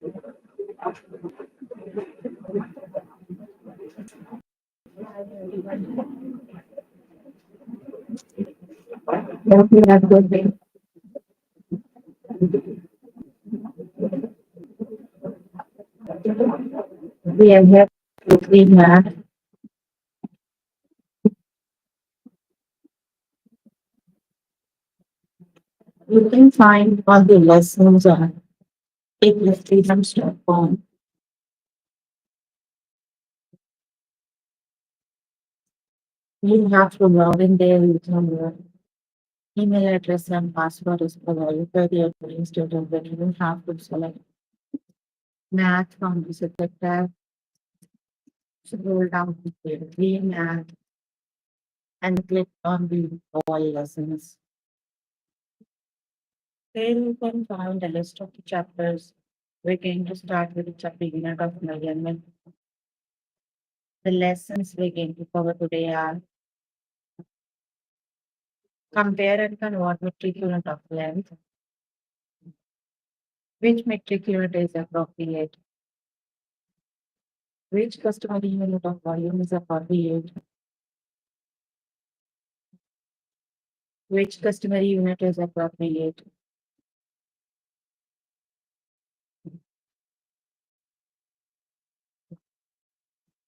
Hope you have good day. We are here to clean math. You can find all the lessons on freedoms.com. You have to log in there using your email address and password is provided by the administrator, but you don't have to select math from the subject tab, scroll down to the green math and click on the all lessons. There you can find a list of the chapters. We're going to start with the chapter unit of measurement. The lessons we're going to cover today are compare and convert metric unit of length, which metric unit is appropriate, which customary unit of volume is appropriate, which customary unit is appropriate.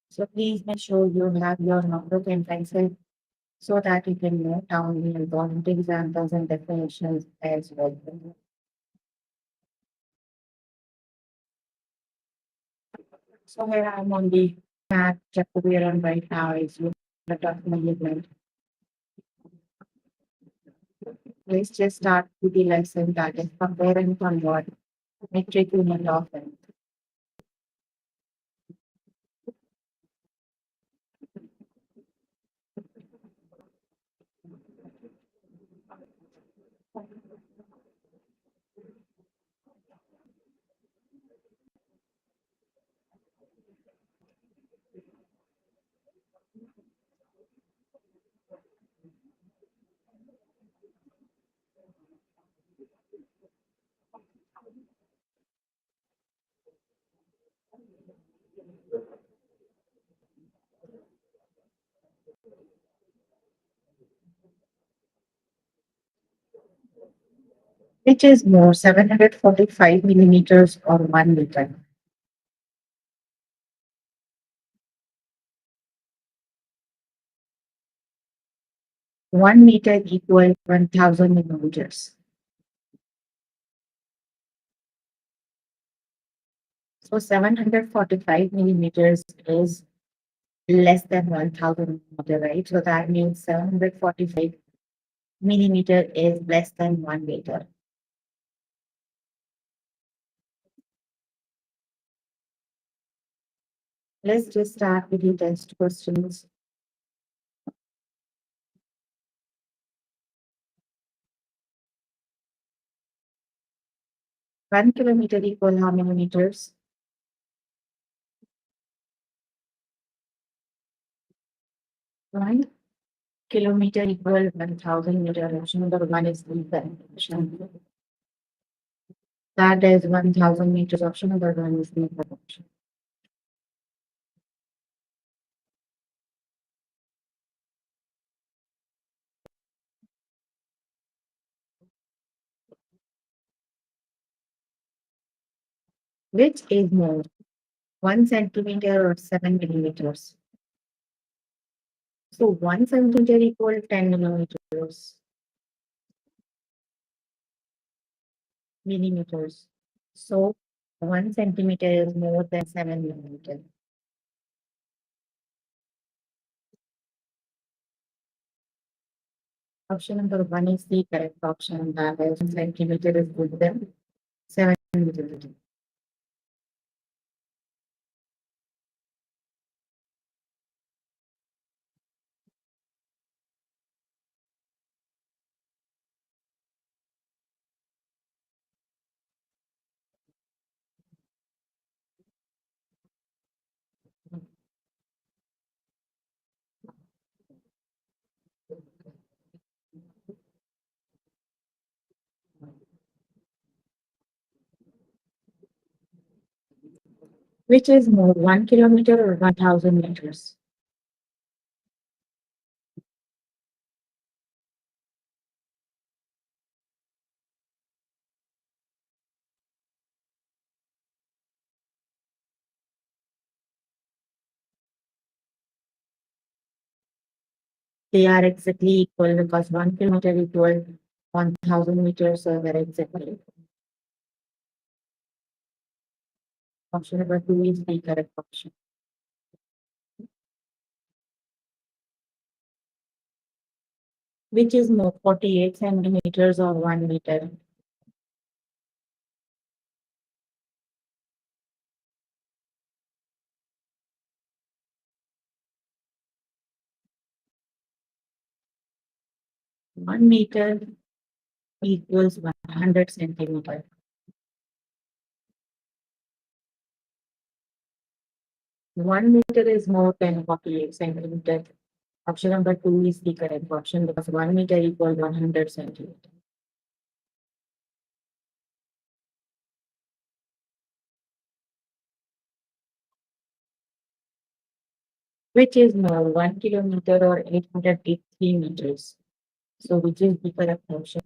So please make sure you have your notebook and pencil so that you can note down the important examples and definitions as well. So here I'm on the math chapter we are on right now is unit of measurement. Let's just start with the lesson that is compare and convert metric unit of length. Which is more 745 millimeters or 1 meter. One meter equal 1000 millimeters. So 745 millimeters is less than 1000 millimeter, right? So that means 745 millimeter is less than 1 meter. Let's just start with the test questions. One kilometer equal how many meters? One kilometer equal 1000 meter. Option number one is the correct option. That is 1000 meters. Option number one is the correct option. Which is more, 1 centimeter or 7 millimeters? So 1 centimeter equal 10 millimeters. Millimeters. So 1 centimeter is more than 7 millimeters. Option number one is the correct option. That is 1 centimeter is good than 7 millimeters. Which is more, 1 kilometer or 1,000 meters? They are exactly equal because 1 kilometer equal 1,000 meters, so they're exactly. Option number two is the correct option. Which is more, 48 centimeters or 1 meter? One meter equals 100 centimeter. One meter is more than 48 centimeter. Option number two is the correct option because 1 meter equals 100 centimeter. Which is more, 1 kilometer or 883 meters? So which is the correct option?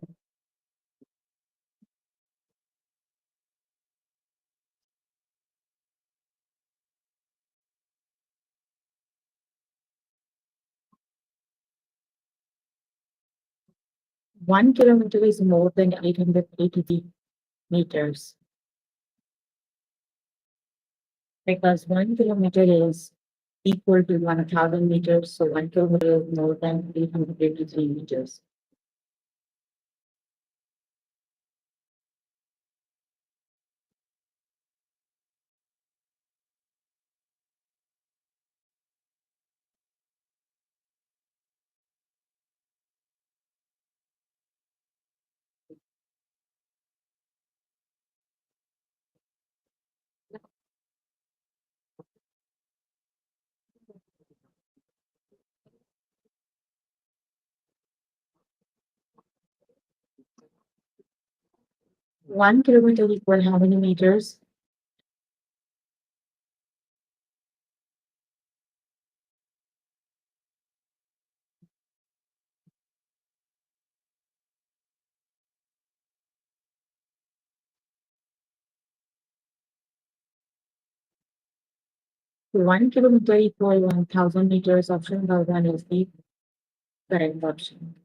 One kilometer is more than 883 meters because 1 kilometer is equal to 1,000 meters. So 1 kilometer is more than 883 meters. One kilometer equal how many meters? So 1 kilometer equal 1,000 meters. Option number one is the correct option.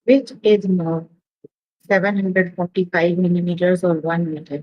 Which is more, 745 millimeters or 1 meter?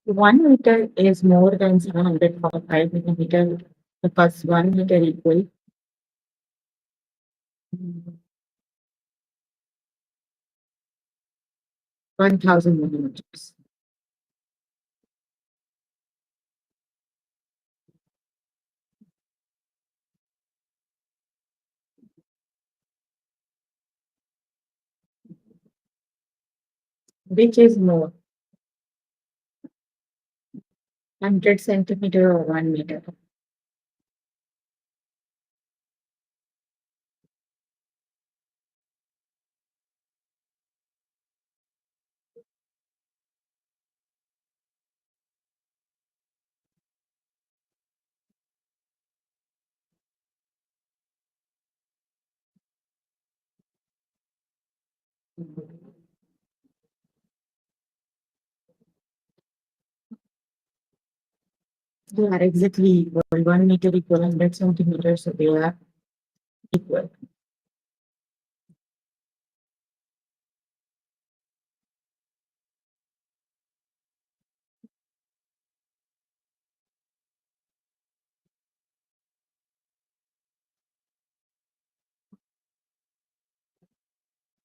One meter is more than 745 millimeter because 1 meter equal 1,000 millimeters. Which is more, 100 centimeter or 1 meter? They are exactly equal. 1 meter equal 100 centimeters, so they are equal.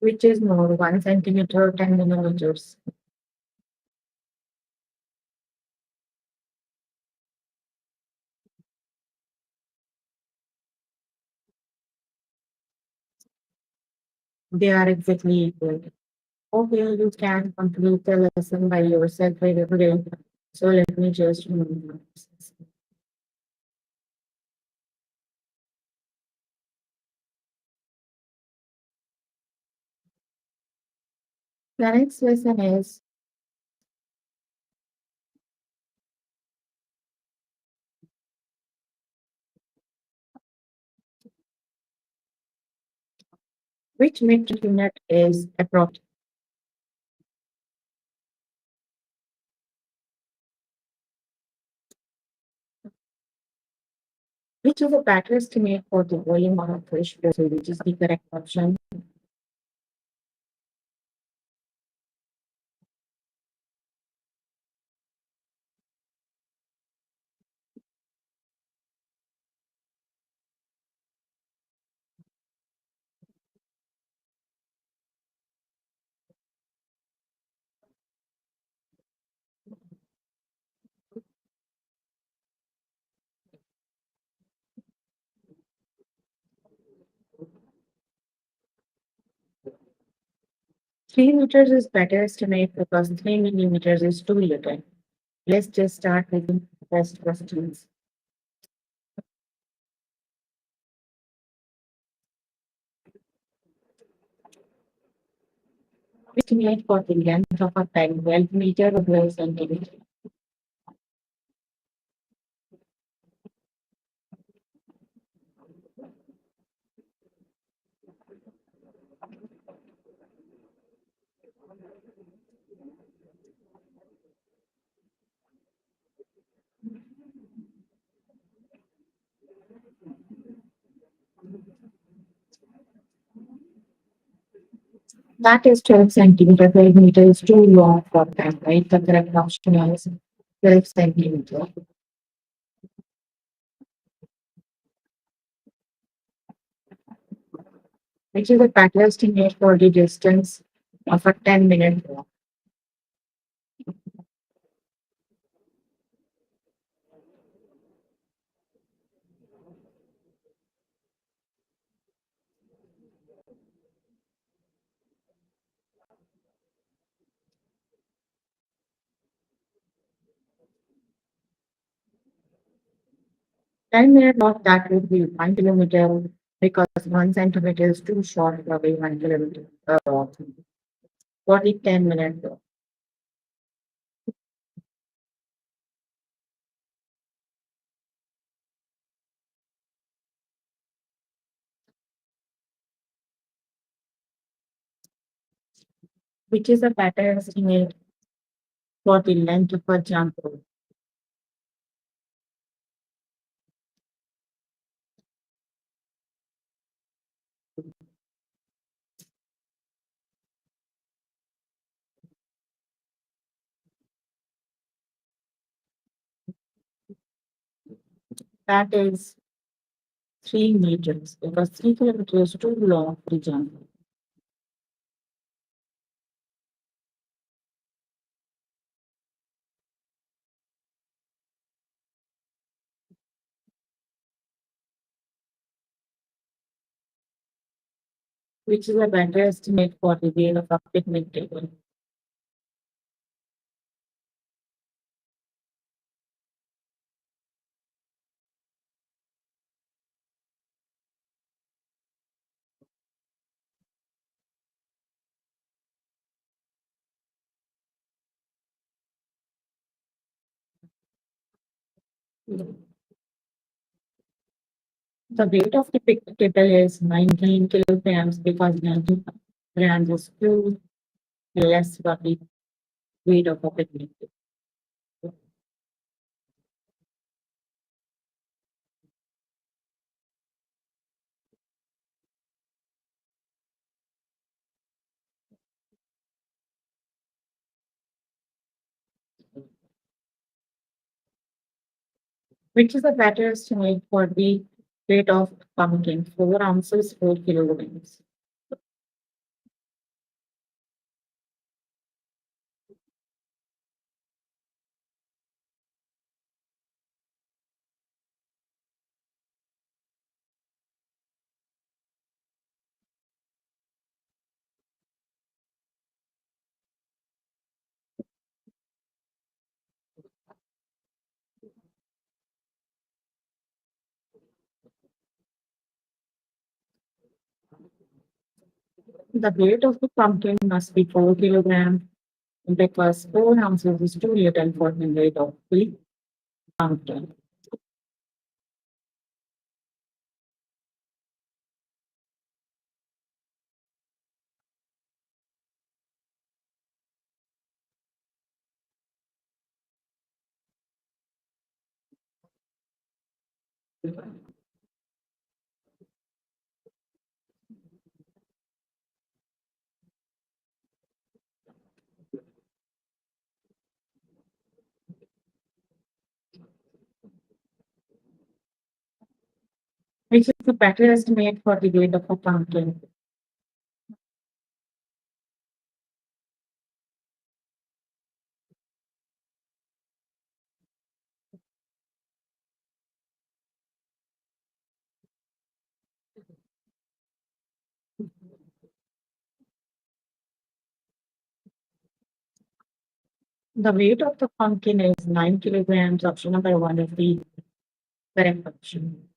which is more 1 centimeter, 10 millimeters. They are exactly equal. Okay, you can complete the lesson by yourself by every day. So let me just remove this. The next lesson is which metric unit is appropriate, which is a better estimate for the volume of fresh vessel, which is the correct option. Three meters is better estimate because 3 millimeters is too little. Let's just start with the first questions. Estimate for the length of a pipe 12 meter or 12 centimeter. That is 12 centimeter. 12 meter is too long for that, right? The correct option is 12 centimeter, which is a better estimate for the distance of a 10-minute walk. Ten-minute walk that would be 1 kilometer because 1 centimeter is too short for a 1 kilometer walk. For the 10-minute walk, which is a better estimate for the length of a jump rope. That is 3 meters because 3 kilometers is too long for the jump rope, which is a better estimate for the weight of a picnic table. The weight of the picnic table is 19 kilograms because 19 grams is too less for the weight of a picnic table, which is a better estimate for the weight of pumpkin, 4 ounces, 4 kilograms. The weight of the pumpkin must be 4 kilograms because 4 ounces is too little for the weight of the pumpkin. Which is the better estimate for the weight of a pumpkin? The weight of the pumpkin is 9 kilograms. Option number one is the correct option.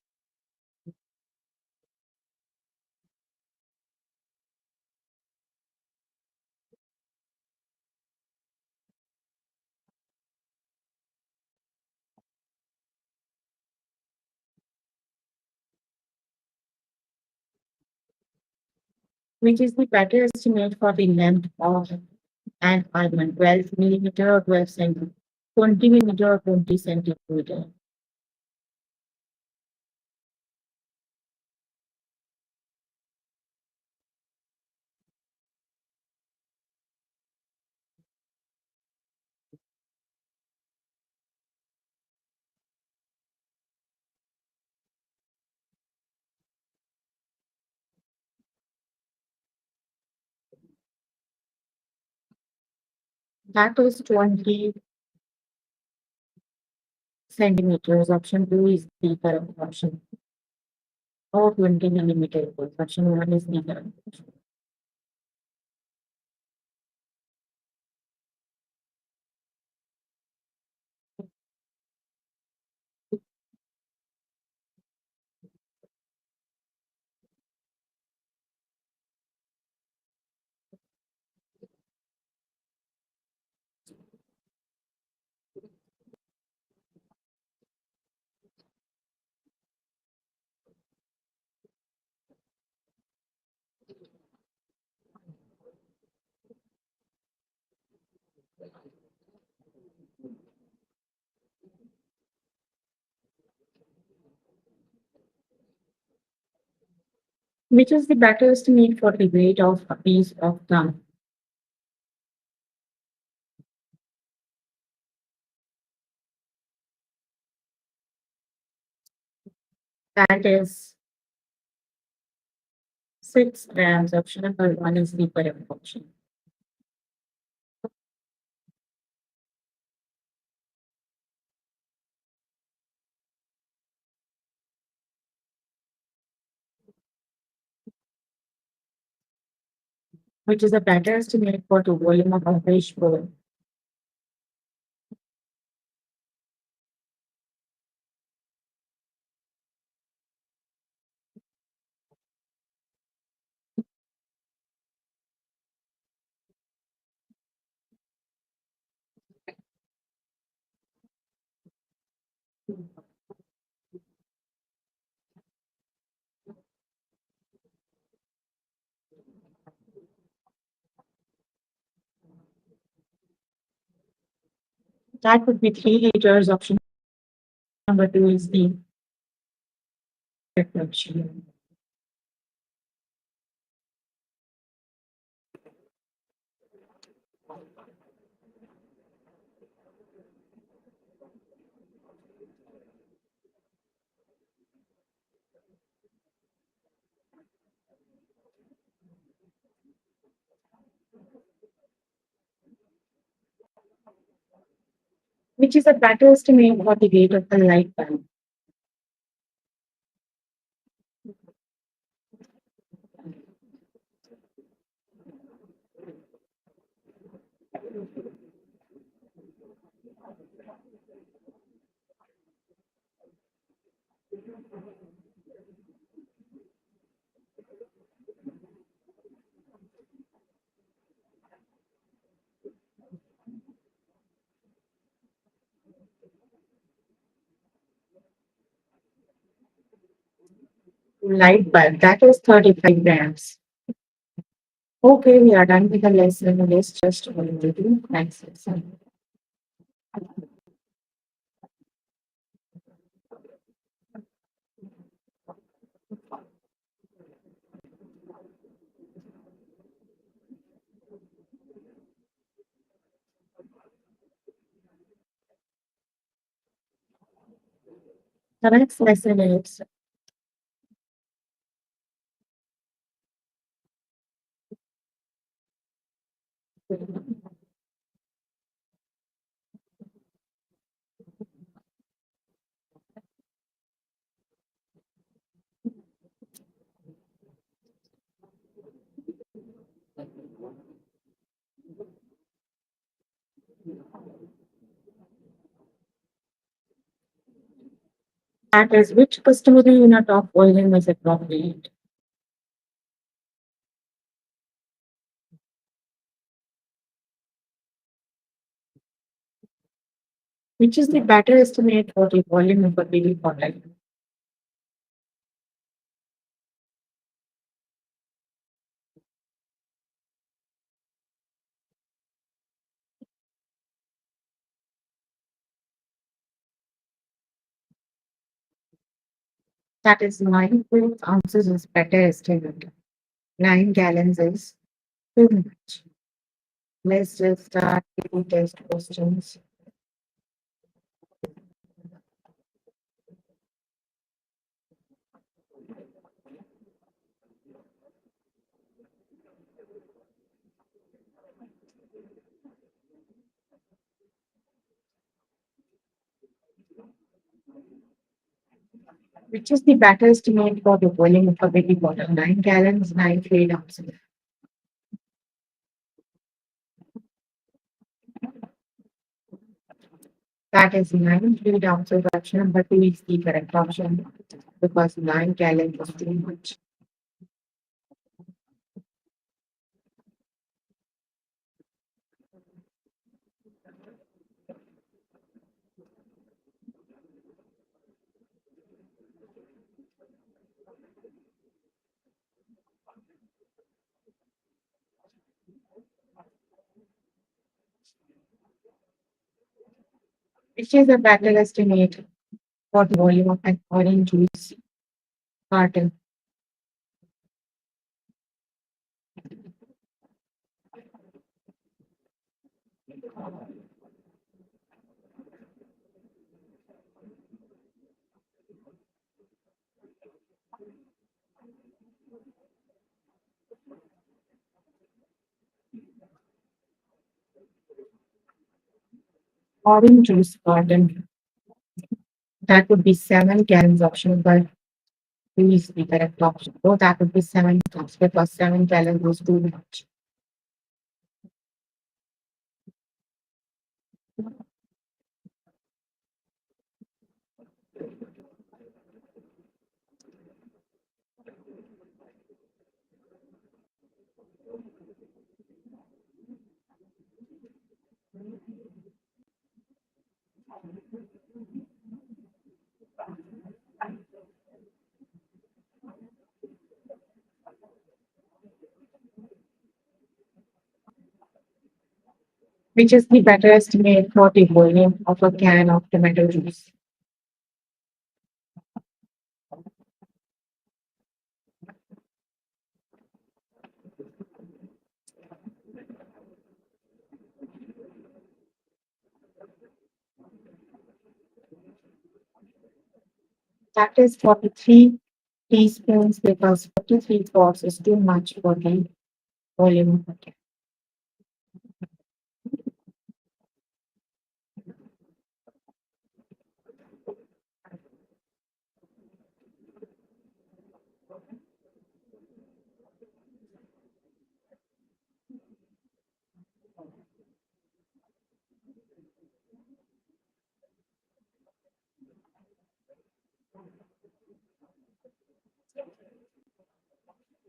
Which is the better estimate for the length of an almond? 12 millimeter or 12 centimeter? 20 millimeter or 20 centimeter? That is 20 centimeters. Option two is the correct option. Or 20 millimeter. Option one is the correct option. Which is the better estimate for the weight of a piece of gum? That is 6 grams. Option number one is the correct option. Which is a better estimate for the volume of a fish bowl? That would be 3 liters. Option number two is the correct option. Which is a better estimate for the weight of the light bulb? Light bulb, that is 35 grams. Okay, we are done with the lesson. Let's just go into the next lesson. The next lesson is that is which customary unit of volume is appropriate? Which is the better estimate for the volume of a daily product? That is 9 ounces is better estimate. 9 gallons is too much. Let's just start with the test questions. Which is the better estimate for the volume of a baby bottle? 9 gallons, 9 ounces. That is 9 ounces option number two is the correct option because 9 gallons is too much. Which is a better estimate for the volume of an orange juice carton? Orange juice carton. That would be 7 gallons option, but two is the correct option. So that would be 7 cups because 7 gallons was too much. Which is the better estimate for the volume of a can of tomato juice? That is 43 teaspoons because 43 drops is too much for the volume of a can.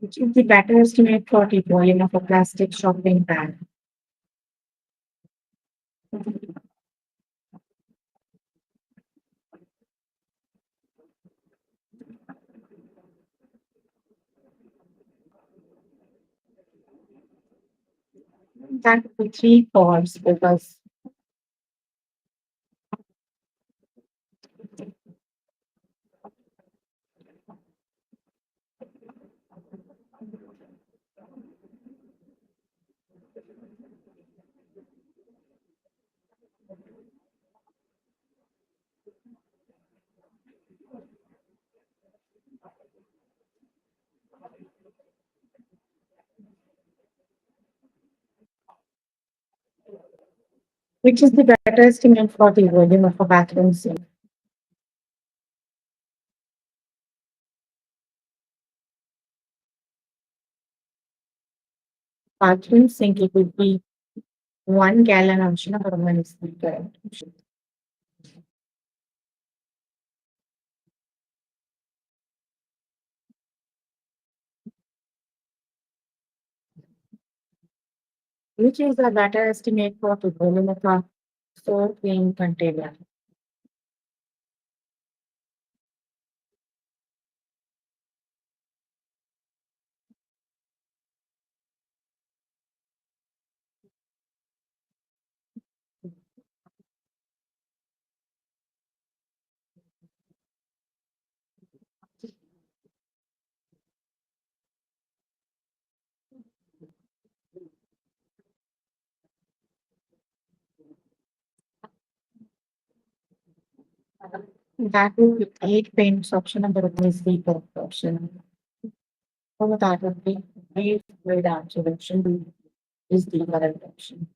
Which is the better estimate for the volume of a plastic shopping bag? That would be three chords because which is the better estimate for the volume of a bathroom sink? Bathroom sink, it would be 1 gallon option or one is the correct option. Which is a better estimate for the volume of a soap clean container? That would be 8 paints option and the one is the correct option. So that would be eight grade answer option B is the correct option.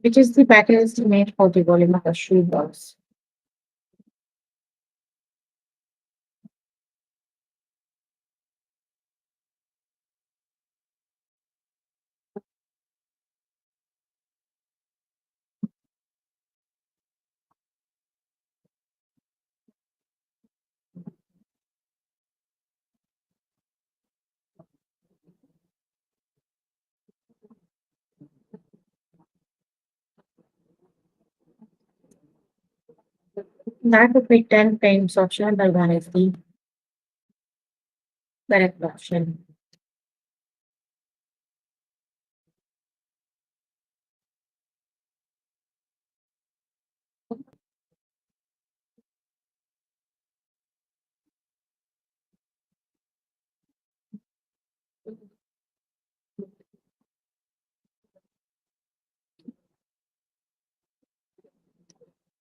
Which is the better estimate for the volume of a shoebox? That would be 10 paints option and the one is the correct option.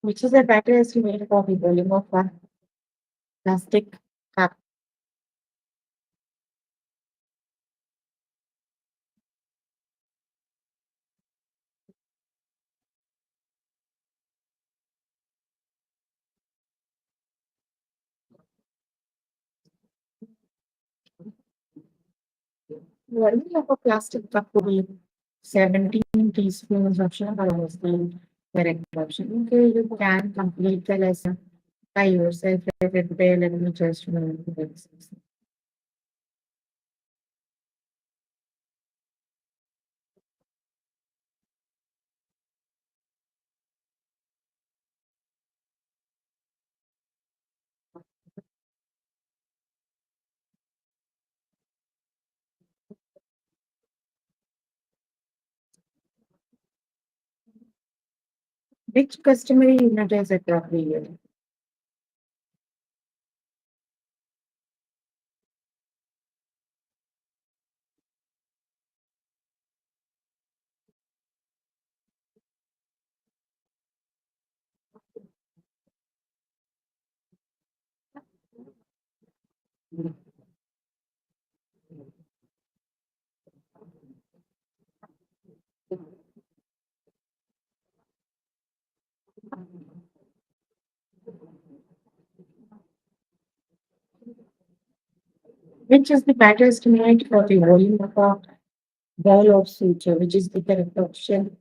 Which is a better estimate for the volume of a plastic cup? Volume of a plastic cup would be 17 teaspoons option or was the correct option. Okay, you can complete the lesson by yourself. If it fail, let me just remember the exercise. Which customary unit is appropriate? Which is the better estimate for the volume of a ball of suture, which is the correct option?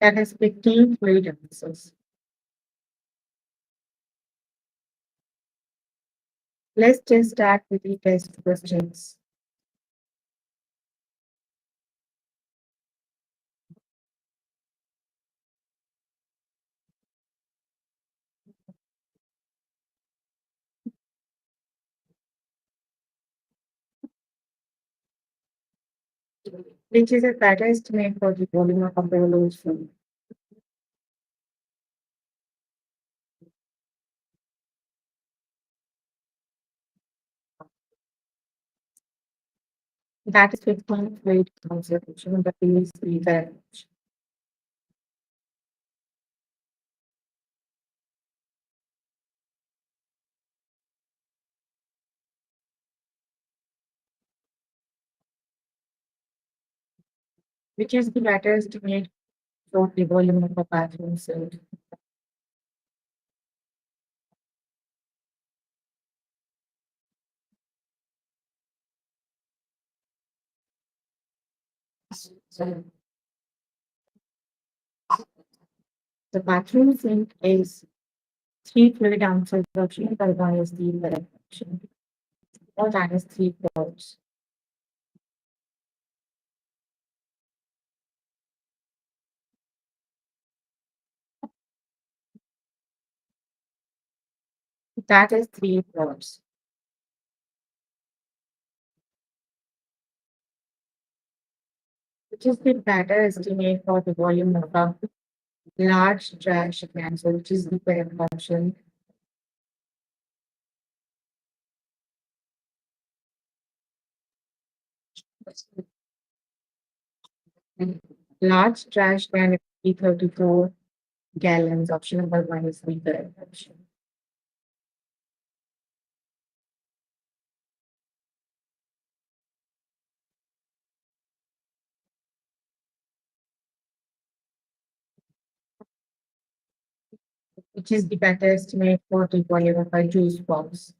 That is 15 fluid answers. Let's just start with the test questions. Which is a better estimate for the volume of a revolution? That is 15 fluid conservation, but is the correct option. Which is the better estimate for the volume of a bathroom sink? So the bathroom sink is 3 fluid ounces of sugar by is the correct option. Or that is 3 quarts. That is 3 quarts. Which is the better estimate for the volume of a large trash can, so which is the correct option. Large trash can be 34 gallons. Option number one is the correct option. Which is the better estimate for the volume of a juice box.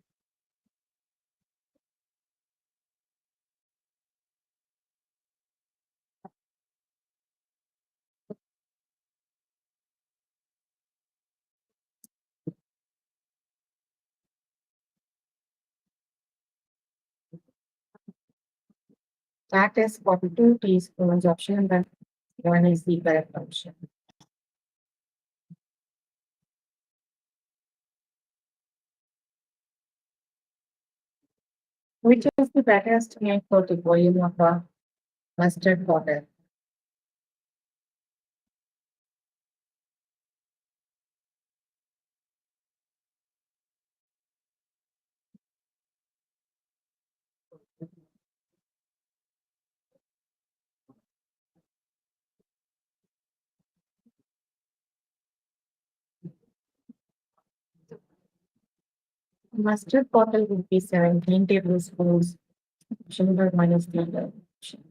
That is 42 teaspoons. Option number one is the correct option. Which is the better estimate for the volume of a mustard bottle? Mustard bottle would be 17 tablespoons. Option number one is the correct option.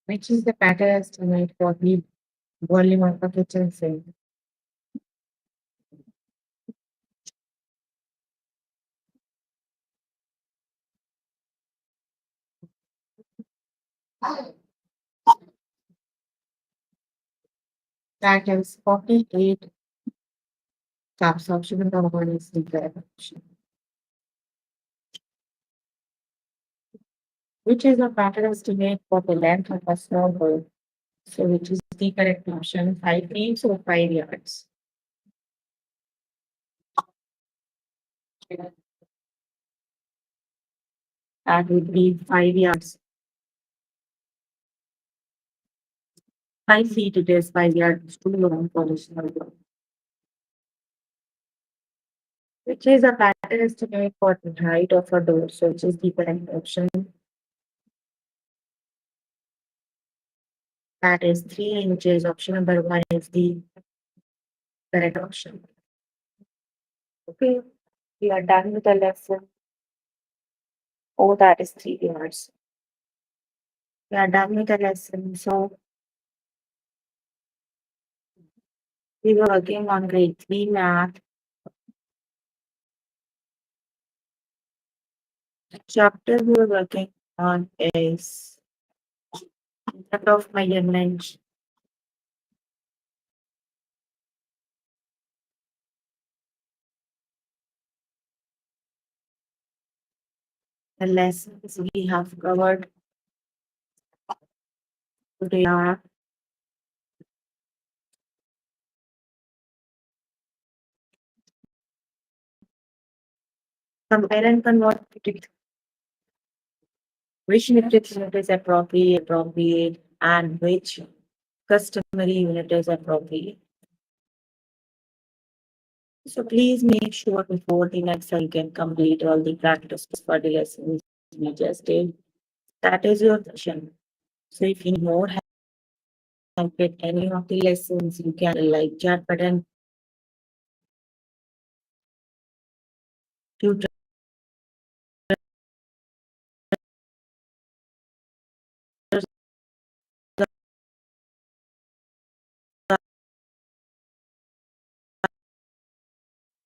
Which is the better estimate for the volume of a kitchen sink? That is 48 cups. Option number one is the correct option. Which is a better estimate for the length of a snowball? So which is the correct option? 5 feet or 5 yards? That would be 5 yards. 5 feet it is, 5 yards too long for the snowball. Which is a better estimate for the height of a door? So which is the correct option? That is 3 inches. Option number one is the correct option. Okay, we are done with the lesson. Oh, that is 3 yards. We are done with the lesson. So we were working on grade 3 math. The chapter we're working on is that of measurement. The lessons we have covered today are compare and convert which metric unit is appropriate, and which customary unit is appropriate. So please make sure before the next time you can complete all the practices for the lessons we just did. That is your session. So if you need more help with any of the lessons, you can like chat button tutors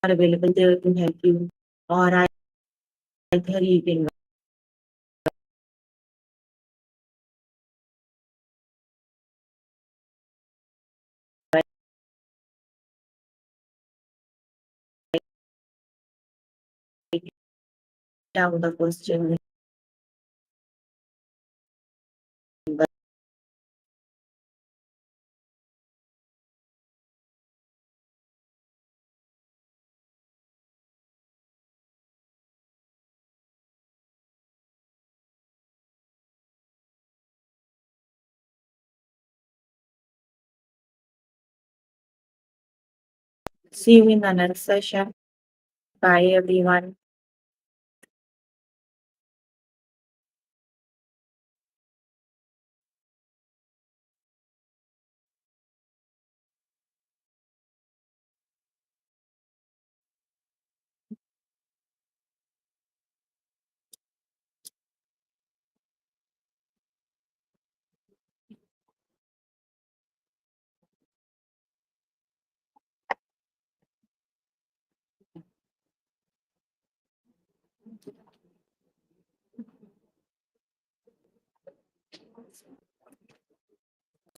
are available there to help you, or either you can write down the question. See you in the next session. Bye everyone.